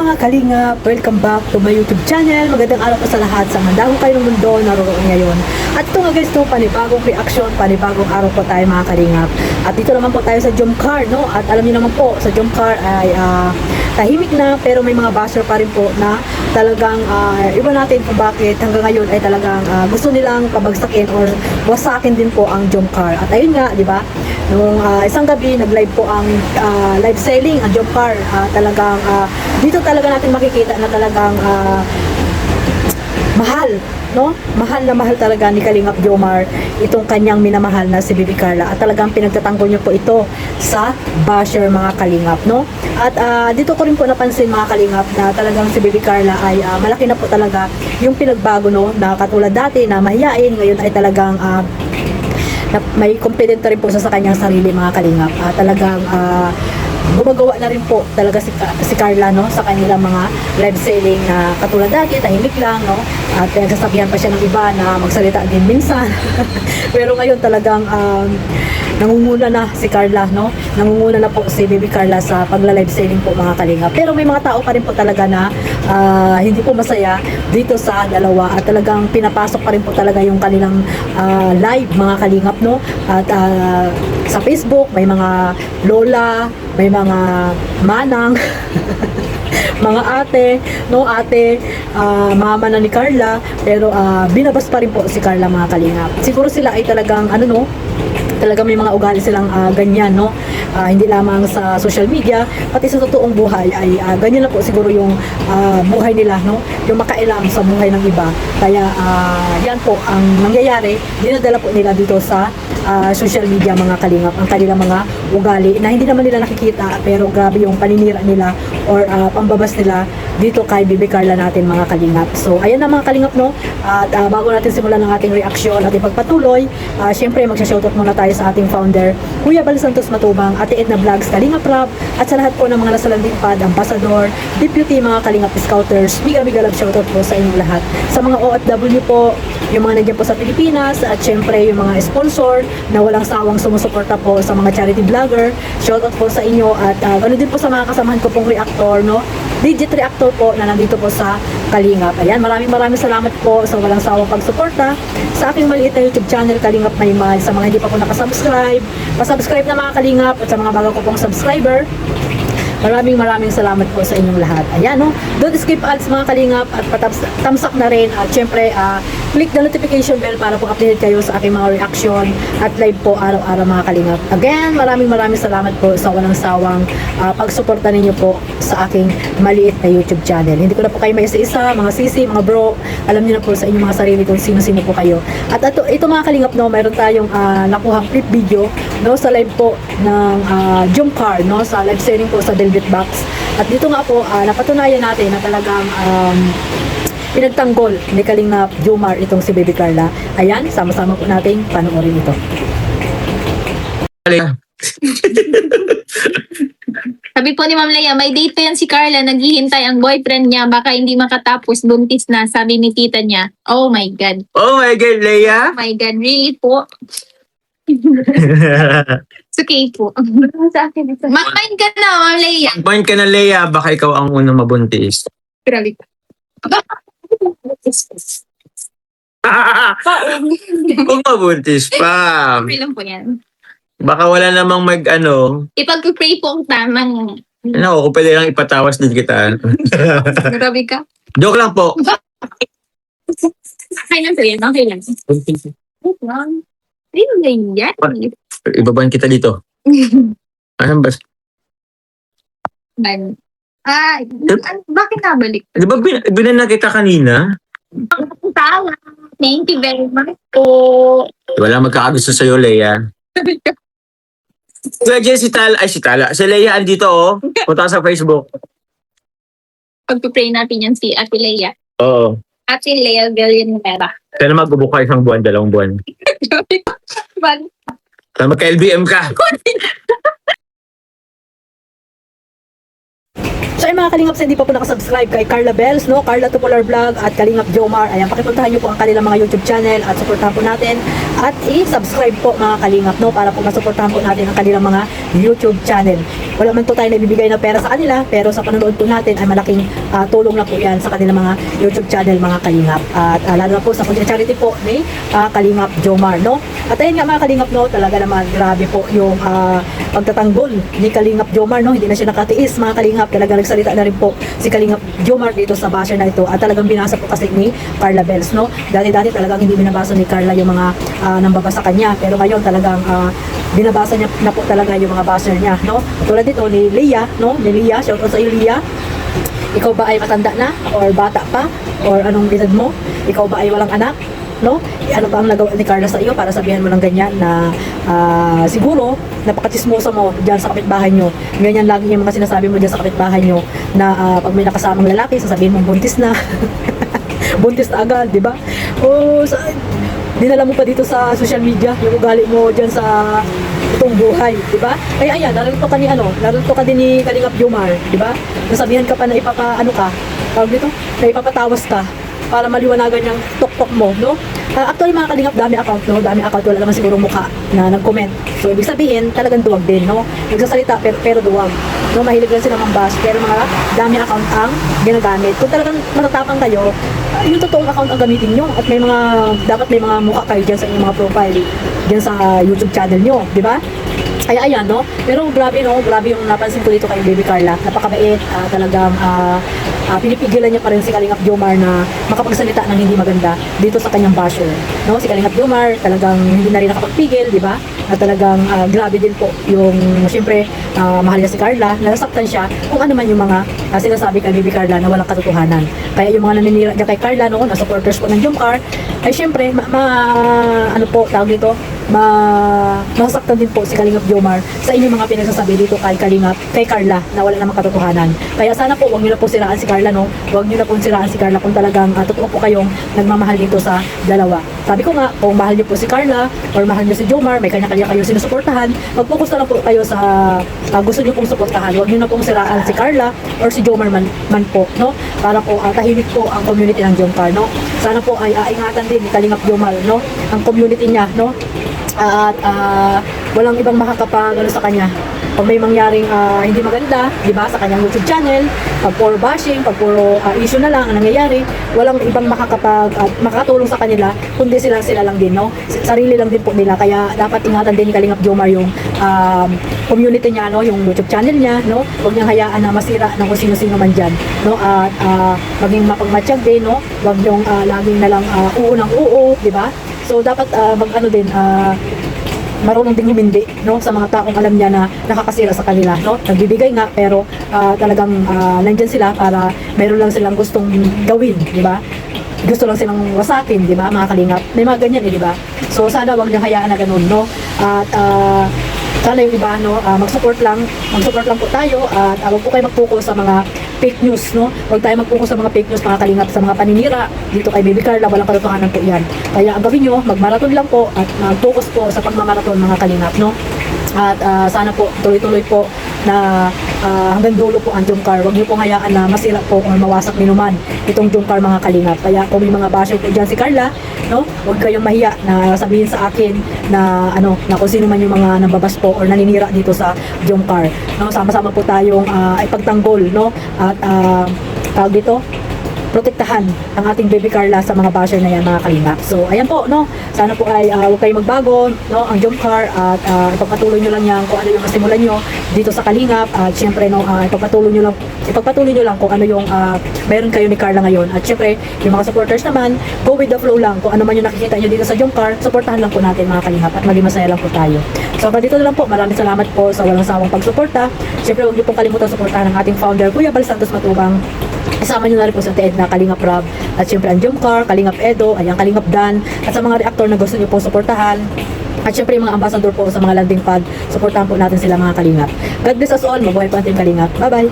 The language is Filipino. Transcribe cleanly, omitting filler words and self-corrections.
mga kalinga, welcome back to my YouTube channel. Magandang araw po sa lahat sa mandang kayo ng mundo naroon ngayon. At ito nga guys, ito panibagong reaction, panibagong araw po tayo mga kalingap. At dito naman po tayo sa Jomcar, no? At alam niyo naman po, sa Jomcar ay tahimik na pero may mga basher pa rin po na talagang iba natin kung bakit hanggang ngayon ay talagang gusto nilang pabagsakin or wasakin din po ang Jomcar. At ayun nga, di ba? Nung isang gabi, nag-live po ang live selling, ang Jomcar. Talagang dito talaga natin makikita na talagang mahal, no? Mahal na mahal talaga ni Kalingap Jomar itong kanyang minamahal na si Bibi Carla. At talagang pinagtatanggol niyo po ito sa basher mga Kalingap, no? At dito ko rin po napansin mga Kalingap na talagang si Bibi Carla ay malaki na po talaga yung pinagbago, no? Na katulad dati na mahiyain, ngayon ay talagang may confident rin po sa kanyang sarili mga Kalingap. Talagang gumagawa na rin po talaga si Carla, no, sa kanilang mga live selling na katulad dati, tahimik lang, no, at nagsasabihan pa siya ng iba na magsalita din minsan. Pero ngayon talagang nangunguna na si Carla, no, nangunguna na po si Bibi Carla sa pagla-live selling po mga Kalingap. Pero may mga tao pa rin po talaga na hindi po masaya dito sa dalawa at talagang pinapasok pa rin po talaga yung kanilang live mga Kalingap, no, at sa Facebook may mga lola, may mga manang, mga ate, no, ate, mama na ni Carla, pero binabas pa rin po si Carla mga Kalingap. Siguro sila ay talagang no, talaga may mga ugali silang ganyan, no, hindi lamang sa social media, pati sa totoong buhay ay ganyan na po siguro yung buhay nila, no, yung makailam sa buhay ng iba. Kaya yan po ang nangyayari, dinadala po nila dito sa social media mga Kalingap ang kanilang mga ugali na hindi naman nila nakikita, pero grabe yung paninira nila or pambabas nila dito kay Bibi Carla natin mga Kalingap. So ayan na mga Kalingap, no, at bago natin simulan ang ating reaction at ipagpatuloy, syempre magsha-shoutout muna tayo sa ating founder Kuya Bal Santos Matubang, Ate Edna Vlogs, Kalingap Rap, at sa lahat po ng mga nasa Landingpad, Ambassador, Deputy, mga Kalingap Scouters, mega love shoutout po sa inyong lahat. Sa mga OFW po, yung mga nandiyan po sa Pilipinas, at syempre yung mga sponsor na walang sawang sumusuporta po sa mga charity vlogger, shoutout po sa inyo. At ganoon din po sa mga kasamahan ko pong reactor, no, legit reactor po na nandito po sa Kalingap. Ayan, maraming salamat po sa walang sawang pagsuporta sa aking maliit na YouTube channel, Kalingap Maymay. Sa mga hindi pa po nakasubscribe, pasubscribe na mga Kalingap, at sa mga bago ko pong subscriber, maraming salamat po sa inyong lahat. Ayan, no, don't skip ads mga Kalingap, at thumbs up na rin, at syempre click the notification bell para po updated kayo sa aking mga reaction at live po araw-araw mga Kalingap. Again, maraming salamat po sa walang sawang pagsuporta ninyo po sa aking maliit na YouTube channel. Hindi ko na po kayo may isa-isa, mga sisi, mga bro, alam niyo na po sa inyong mga sarili kung sino-sino po kayo. At ito mga Kalingap, no, mayroon tayong nakuhang clip video, no, sa live po ng Jomcar, no, sa live selling po sa Velvet Box. At dito nga po napatunayan natin na talagang pinagtanggol ni Kalingap Jomar itong si Bibi Carla. Ayan, sama-sama po nating panoorin ito. Sabi po ni Ma'am Leia, may date pa yan si Carla, naghihintay ang boyfriend niya, baka hindi makatapos, buntis na, sabi ni tita niya. Oh my God. Oh my God, Leia! Oh my God, really po? It's okay po. Sa akin ito. Makain ka na, Ma'am Leia. Point ka na, Leia, baka ikaw ang unang mabuntis. Grabe. Kung mabuntis pa, Okay lang po yan. baka wala namang Ipag-pray po ang tamang. kung pwede lang ipatawas din kita. Grabe ka. Joke lang po. Okay lang po yan, okay lang. Wait lang. Ayun ganyan. Ibaban kita dito. Ano ba? Bakit nabalik? Di ba binan kita kanina? Tawa. Thank you very much po. Wala magkakagusto sa'yo, Leia. Kaya dyan si Tala. Si Leia andito, oh. Punta sa Facebook. Pag-pray natin yan si Ate Leia. Oo. Ate Leia Villanueva. Kaya na magbubook ka isang buwan, 2 buwan. Kaya magka-LBM ka. So ay mga kalingap, sa hindi pa po nakasubscribe kay Carla Bells, no? Carla Tupular Vlog at Kalingap Jomar. Ayan, pakipuntahan niyo po ang kanilang mga YouTube channel at suportahan po natin. At i-subscribe po mga kalingap, no? Para po masuportahan po natin ang kanilang mga YouTube channel. Wala man po tayo naibibigay na pera sa kanila, pero sa panonood po natin ay malaking tulong na po yan sa kanilang mga YouTube channel mga kalingap. At lalo na po sa charity po ni Kalingap Jomar, no? At ayun nga mga kalingap, no? Talaga naman grabe po yung pagtatanggol ni Kalingap Jomar, no? Hindi na siya nakatiis mga kalingap. Talaga nagsalita na rin po si Kalingap Jomar dito sa basher na ito. At talagang binasa po kasi ni Carla Bells, no? Dati-dati talagang hindi binabasa ni Carla yung mga nambabasa kanya. Pero ngayon talagang binabasa niya na po talaga yung mga basher niya, no? Tulad dito ni Leah, no? Ni Leah, shout out sa iyo Leah. Ikaw ba ay matanda na or bata pa or anong edad mo? Ikaw ba ay walang anak? No? Ano ba ang nagawa ni Carla sa iyo para sabihan mo ng ganyan na siguro napakatismosa mo diyan sa kapitbahay nyo. Ganyan lagi yung mga sinasabi mo diyan sa kapitbahay nyo na pag may nakasamang lalaki sasabihin mo buntis na. Buntis na agad, di ba? O dinala mo pa dito sa social media yung ugali mo diyan sa itong buhay, di ba? Kaya ayan, narito ka ni narito ka din ni Kalingap Jomar, di ba? Nasabihan ka pa na tawag dito, na ipapatawas ka para maliwanagan yung tok-tok mo, no? Actually mga kalingap, dami account, no? Dami account, wala naman siguro mukha na nag-comment. So, ibig sabihin, talagang duwag din, no? Nagsasalita, pero duwag. No, mahilig lang sila mang-bash, pero mga dami account ang ginagamit. Kung talagang matatapang kayo, yung totoong account ang gamitin nyo. At dapat may mga mukha kayo dyan sa inyong mga profile, dyan sa YouTube channel nyo, di ba? Kaya ayan, no? Pero grabe, no? Grabe yung napansin ko dito kay Baby Carla. Napakabait, talagang pinipigilan niya pa rin si Kalingap Jomar na makapagsalita ng hindi maganda dito sa kanyang basher. No? Si Kalingap Jomar talagang hindi na rin nakapagpigil, di ba? At talagang grabe din po yung, siyempre, mahal niya si Carla, nasaktan siya kung ano man yung mga sinasabi kay Baby Carla na walang katotohanan. Kaya yung mga naninira niya kay Carla noon, na supporters po ng Jomcar, ay siyempre, masasaktan din po si Kalingap Jomar sa inyong mga pinagsasabi dito kay Carla na wala namang katotohanan. Kaya sana po, huwag niyo na po siraan si Carla, no? Huwag niyo na po siraan si Carla kung talagang totoo po kayong nagmamahal dito sa dalawa. Sabi ko nga, kung mahal niyo po si Carla or mahal niyo si Jomar, may kanya-kanya kayo sinusuportahan, mag-focus na lang po kayo sa gusto niyo pong suportahan. Huwag niyo na pong siraan si Carla or si Jomar man po, no? Para po tahimik po ang community ng Jomcar, no? Sana po ay ingatan din ni Kalingap Jomar, no? Ang community niya, no? At walang ibang makakapagano sa kanya. Pag may mangyaring hindi maganda, di ba, sa kanyang YouTube channel, pag puro bashing, pag puro issue na lang ang nangyayari, walang ibang makakatulong sa kanila, kundi sila lang din, no? Sarili lang din po nila. Kaya dapat ingatan din ni Kalingap Jomar yung community niya, no? Yung YouTube channel niya, no? Huwag niyang hayaan na masira ng kung sino-sino man dyan, no? At maging mapagmatsyag din, no? Huwag niyong laging nalang oo, di ba? So dapat marunong ding humindi, no, sa mga taong alam niya na nakakasira sa kanila, no? Nagbibigay nga pero talagang nandiyan sila para meron lang silang gustong gawin, di ba? Gusto lang silang wasakin, di ba, mga kalingap? May mga ganyan, di ba? So sana wag niyang hayaan na ganun, no? At sana yung iba, no, mag-support lang po tayo at wag po kayo mag-focus sa mga fake news, no? Huwag tayo mag-focus sa mga fake news, mga kalingap, sa mga paninira dito kay Baby Carla, walang katotohanan po yan. Kaya ang gawin nyo, mag-marathon lang po at mag-focus po sa pagmamarathon, mga kalingap, no? At sana po tuloy-tuloy po na hanggang dulo po ang Jomcar. Huwag niyo pong hayaan na masira po o mawasak minuman itong Jomcar, mga kalingap. Kaya kung may mga basher po dyan si Carla, no, huwag kayong mahiya na sabihin sa akin na na kung sino man yung mga nambabas po or naninira dito sa Jomcar, no? Sama-sama po tayong ipagtanggol, no? At tawag dito, protektahan ang ating Baby Carla sa mga basher na yan, mga kalingap. So ayan po, no, sana po ay huwag kayong magbago, no, ang Jomcar, at ipagpatuloy nyo lang yan kung ano yung masimulan nyo dito sa kalingap. At syempre, no, ipagpatuloy nyo lang kung ano yung meron kayo ni Carla ngayon. At syempre, yung mga supporters naman, go with the flow lang. Kung ano man yung nakikita nyo dito sa Jomcar, supportahan lang po natin, mga kalingap, at maging masaya lang po tayo. So hanggang dito na lang po. Maraming salamat po sa walang sawang pagsuporta. Syempre, huwag niyo pong kalimutan suportahan ang ating founder, Kuya Bal Santos Matubang. Isama nyo na rin po sa TED na Kalingap Rob, at syempre ang Jomcar, Kalingap Edo, ayan, Kalingap Dan, at sa mga reactor na gusto nyo po suportahan. At syempre yung mga ambassador po sa mga landing pad, suportahan po natin sila, mga kalingap. God bless us all. Mabuhay po ang Team Kalingap. Bye-bye!